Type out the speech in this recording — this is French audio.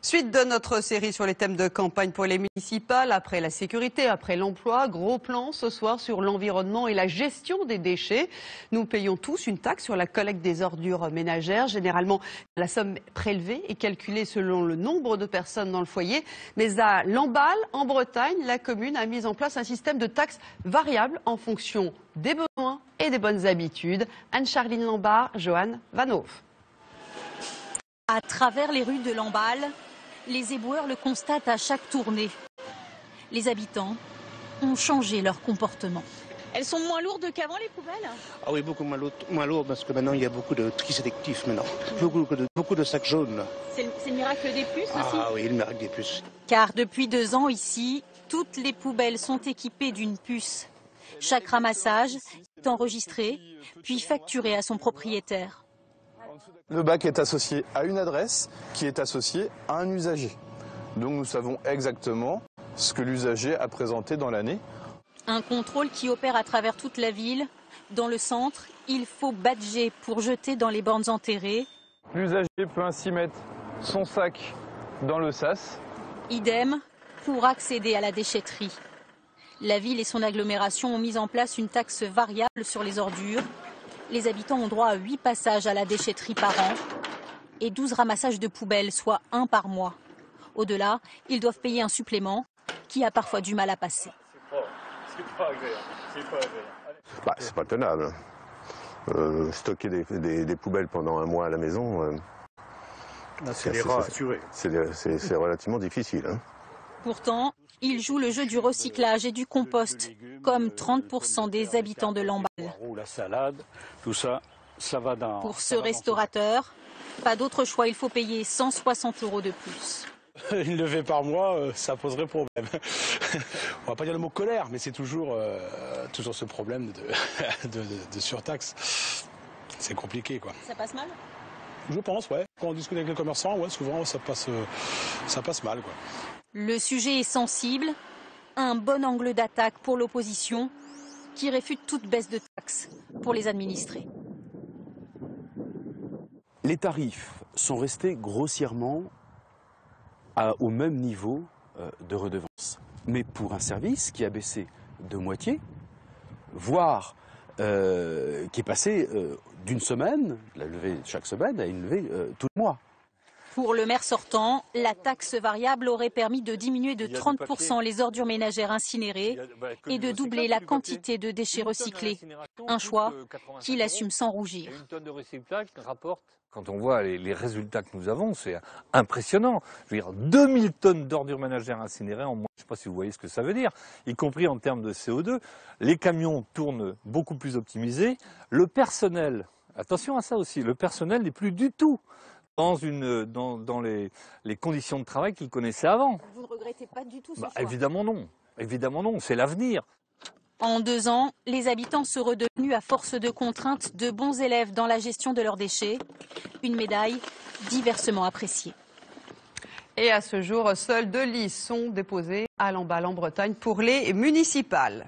Suite de notre série sur les thèmes de campagne pour les municipales, après la sécurité, après l'emploi, gros plan ce soir sur l'environnement et la gestion des déchets. Nous payons tous une taxe sur la collecte des ordures ménagères. Généralement, la somme prélevée est calculée selon le nombre de personnes dans le foyer. Mais à Lamballe, en Bretagne, la commune a mis en place un système de taxes variable en fonction des besoins et des bonnes habitudes. Anne-Charline Lambard, Johan Vanhoff. À travers les rues de Lamballe, les éboueurs le constatent à chaque tournée. Les habitants ont changé leur comportement. Elles sont moins lourdes qu'avant, les poubelles? Ah oui, beaucoup moins lourdes parce que maintenant il y a beaucoup de tri sélectif maintenant. Beaucoup de sacs jaunes. C'est le miracle des puces aussi? Ah oui, le miracle des puces. Car depuis 2 ans ici, toutes les poubelles sont équipées d'une puce. Chaque ramassage est enregistré, puis facturé à son propriétaire. Le bac est associé à une adresse qui est associée à un usager. Donc nous savons exactement ce que l'usager a présenté dans l'année. Un contrôle qui opère à travers toute la ville. Dans le centre, il faut badger pour jeter dans les bornes enterrées. L'usager peut ainsi mettre son sac dans le sas. Idem pour accéder à la déchetterie. La ville et son agglomération ont mis en place une taxe variable sur les ordures. Les habitants ont droit à 8 passages à la déchetterie par an et 12 ramassages de poubelles, soit 1 par mois. Au-delà, ils doivent payer un supplément qui a parfois du mal à passer. C'est pas tenable. Stocker des poubelles pendant un mois à la maison, c'est relativement difficile. Hein. Pourtant, ils jouent le jeu du recyclage et du compost, comme 30% des habitants de Lamballe. La salade, tout ça, ça va dans... Pour ce restaurateur, pas d'autre choix, il faut payer 160 € de plus. Une levée par mois, ça poserait problème. On va pas dire le mot colère, mais c'est toujours ce problème de surtaxe. C'est compliqué, quoi. Ça passe mal? Je pense, ouais. Quand on discute avec les commerçants, ouais, souvent ça passe mal, quoi. Le sujet est sensible, un bon angle d'attaque pour l'opposition qui réfute toute baisse de taxes pour les administrés. Les tarifs sont restés grossièrement au même niveau de redevance. Mais pour un service qui a baissé de moitié, voire qui est passé d'une semaine, la levée chaque semaine, à une levée tout le mois. Pour le maire sortant, la taxe variable aurait permis de diminuer de 30% les ordures ménagères incinérées et de doubler la quantité de déchets recyclés. Un choix qu'il assume sans rougir. Quand on voit les résultats que nous avons, c'est impressionnant. Je veux dire, 2000 tonnes d'ordures ménagères incinérées en moins. Je ne sais pas si vous voyez ce que ça veut dire, y compris en termes de CO2. Les camions tournent beaucoup plus optimisés. Le personnel, attention à ça aussi, le personnel n'est plus du tout dans les conditions de travail qu'il connaissait avant. Vous ne regrettez pas du tout ce choix? Évidemment non, c'est l'avenir. En 2 ans, les habitants sont redevenus à force de contraintes de bons élèves dans la gestion de leurs déchets. Une médaille diversement appréciée. Et à ce jour, seuls 2 listes sont déposées à Lamballe en Bretagne pour les municipales.